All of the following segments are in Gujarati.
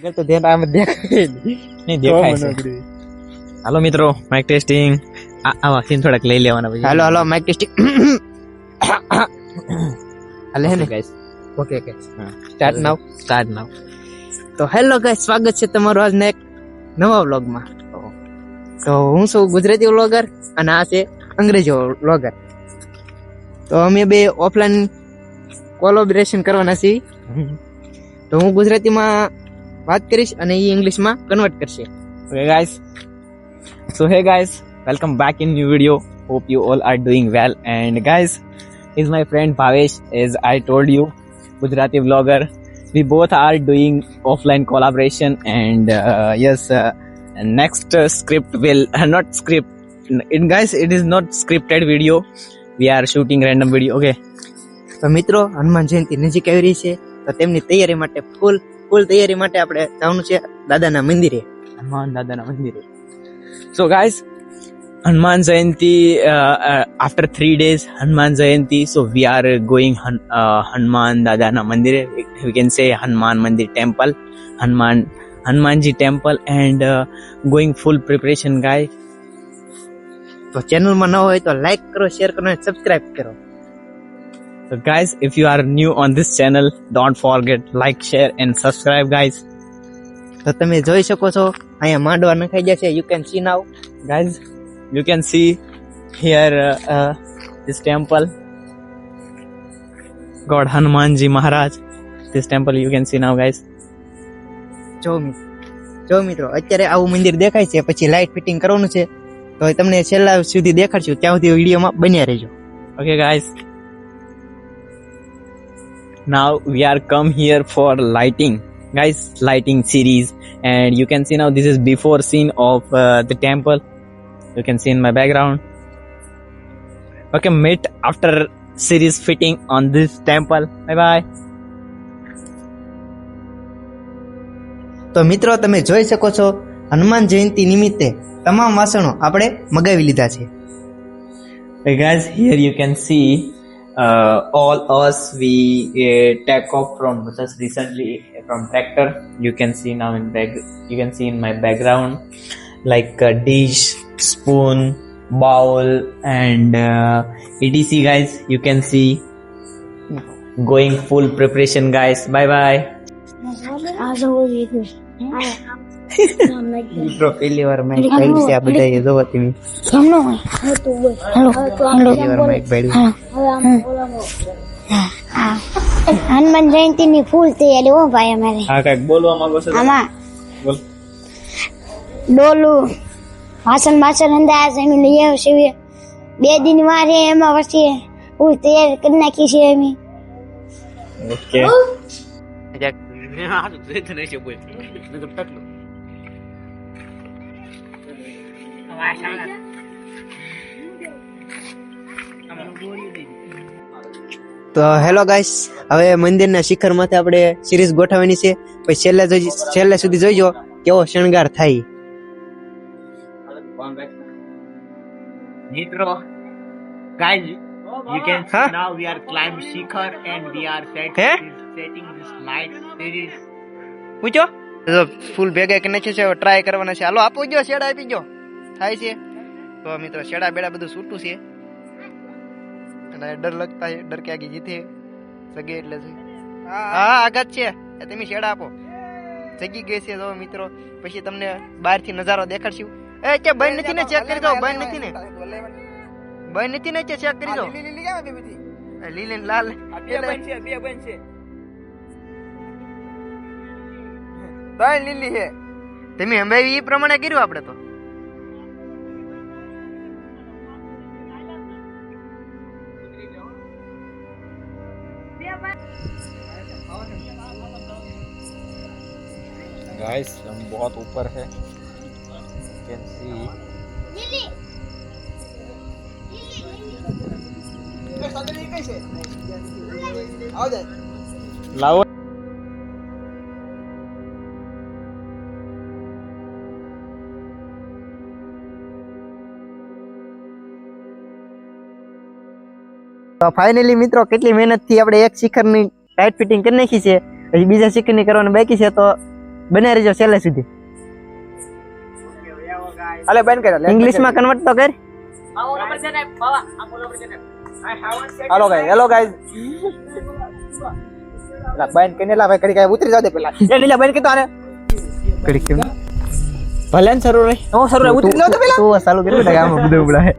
મેં તો ધ્યાન આમ દેખાય નહીં દેખાય છે. હાલો મિત્રો, માઇક ટેસ્ટિંગ. આ વાક્સિન થોડાક લઈ લેવાના પછી. હાલો હાલો માઇક ટેસ્ટિંગ. હાલે હે ને guys, okay okay start now. તો હેલો ગાઈસ, સ્વાગત છે તમારું આજના એક નવા વ્લોગમાં. તો હું છું ગુજરાતી વ્લોગર અને આ છે અંગ્રેજી વ્લોગર. તો અમે બે ઓફલાઈન કોલેબોરેશન કરવાના છીએ. તો હું ગુજરાતીમાં વાત કરીશ અને એ ઇંગ્લિશમાં કન્વર્ટ કરશે. Okay guys, so hey guys, welcome back in new video. Hope you all are doing well. And guys, is my friend Bhavesh, as I told you, Gujarati vlogger. We both are doing offline collaboration, and yes, next script will not script. Guys, it is not scripted video. We are shooting random video. Okay. તો મિત્રો, હનુમાન જયંતિ નજીક આવી રહી છે, તો તેમની તૈયારી માટે ફૂલ તૈયારી માટે આપણે જવાનું છે દાદાના મંદિરે. હનુમાન દાદાના મંદિરે. So guys, Hanuman Jayanti, after 3 days Hanuman Jayanti, so we are going Hanuman Dadana Mandir. We can say Hanuman Mandir temple, Hanumanji temple, and going full preparation guys. તો ચેનલમાં ન હોય તો લાઈક કરો, શેર કરો અને સબસ્ક્રાઇબ કરો. So guys, if you are new on this channel, don't forget like, share and subscribe guys. તો તમે જોઈ શકો છો અહીંયા માંડવા નખાઈ ગયા છે. You can see now Guys, you can see here this temple, God Hanumanji Maharaj. This temple you can see now guys. જો મિત્રો, અત્યારે આવું મંદિર દેખાય છે, પછી લાઇટ ફિટિંગ કરવાનું છે, તો તમને છેલ્લા સુધી દેખાડશું. ત્યાં સુધી વિડીયોમાં બન્યા રહેજો. Okay guys, now we are come here for lighting guys, lighting series, and you can see now this is before scene of the temple. You can see in my background. Okay, meet after series fitting on this temple. Bye bye. તો મિત્રો, તમે જોઈ શકો છો હનુમાન જયંતિ નિમિત્તે તમામ વાસણો આપણે મગાવી લીધા છે. Hey guys, here you can see all us we take off from just recently from tractor. You can see now you can see in my background like a dish, spoon, bowl, and etc guys. You can see going full preparation guys. Bye bye. મિત્રો, પહેલી વાર માઇક પાડ્યું છે. આ બધા જોવો તમે, પહેલી વાર માઇક પાડ્યું. હનુમાન જયંતિ ની ફૂલ તૈયારી હો ભાઈ અમારે. હા, કઈક બોલવા માંગો છો? આમાં બોલ. ડોલું વાસણ અંદાજ અમે લઈ આવ્યો છે. 2 દિન વાર એમાં પછી ફૂલ તૈયારી કરી નાખી છે અમે. ઓકે. તો હેલો ગાઈસ, હવે મંદિરના શિખર માથે આપણે સિરીઝ ગોઠવવાની છે. પછી છેલ્લે સુધી જોઈજો કેવો શણગાર થાય. Nitro, guys, you can see now we are climb Shikhar and we are setting this light series. પૂછો ફૂલ ભેગા કે નથી છે, ટ્રાય કરવાના છે. હાલો આપો જો, શેડા આપી જો. થાય છે તો મિત્રો, શેડા બેડા બધું છૂટું છે અને ડર લગતા છે. ડર કે આગે જીતે સગે એટલે છે. હા આઘાત છે. તમે શેડા આપો. જગી ગઈ છે જો મિત્રો. પછી તમને બહારથી નજારો દેખાડશું. એ કે બંધ નથી ને, ચેક કરી દો. બંધ નથી ને ચેક કરી દો. લીલી લાલ બે લીલી છે. તમે અમે એ પ્રમાણે કર્યું આપણે તો. Guys, हम बहुत ऊपर है. You can see. लाओ. તો ફાઇનલી મિત્રો, કેટલી મહેનત થી આપણે એક શિખરની ટાઈટ ફિટિંગ કરી નાખી છે. હજી બીજા શિખરની કરવાની બાકી છે. તો બને રહેજો છેલ્લે સુધી. અલે બેન કરે ઇંગ્લિશમાં કન્વર્ટ તો કર. હેલો ગાઈસ લા બેન કેને લા ભાઈ કરી કાય ઉતરી જાવ દે પેલા એ નીલા બેન કે તો આને કરી કેમ ભલે ને શરૂ રહી. હું શરૂ ઉતરી જાવ દે પેલા તું ચાલુ કરી બેટા આમાં બધું ઉબળા હે.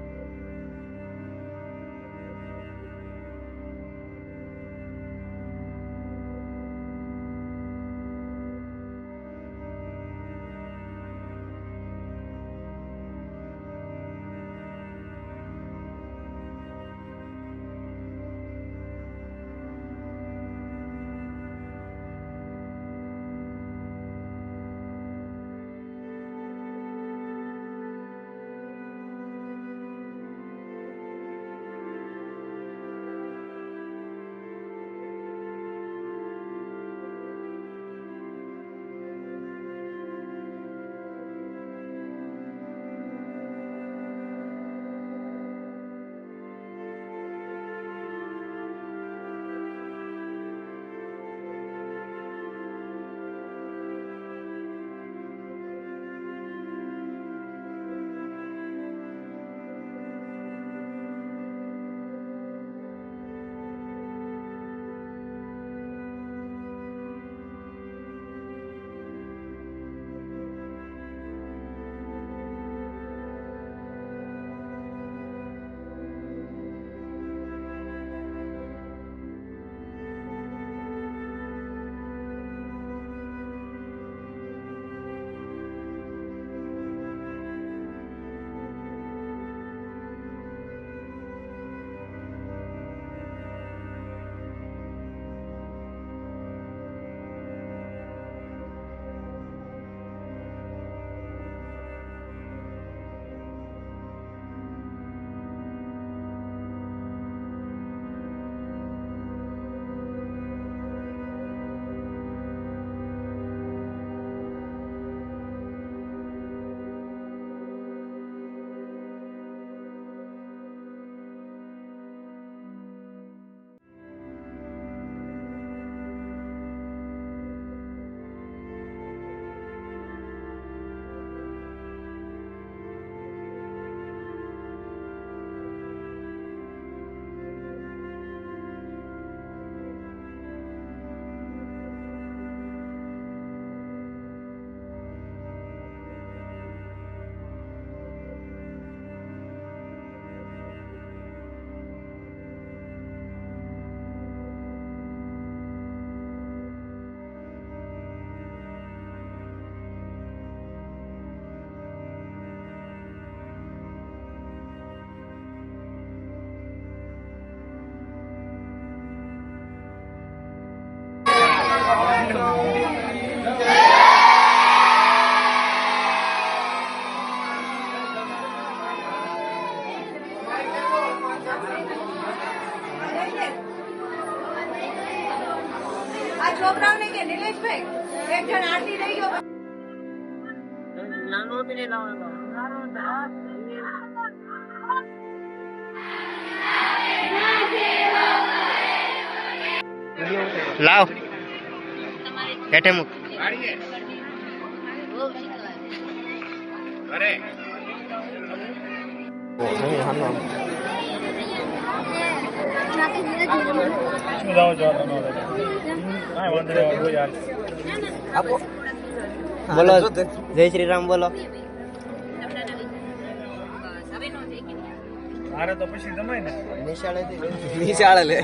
આ છોકરાઓને કે નિલેશભાઈ એક જણ આરતી રહી ગયો. લાવ હેઠે મૂક. બોલો જય શ્રી રામ બોલો. મારે તો પછી જમાય ને નિશાળે લે.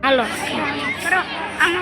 હાલો કરો આમ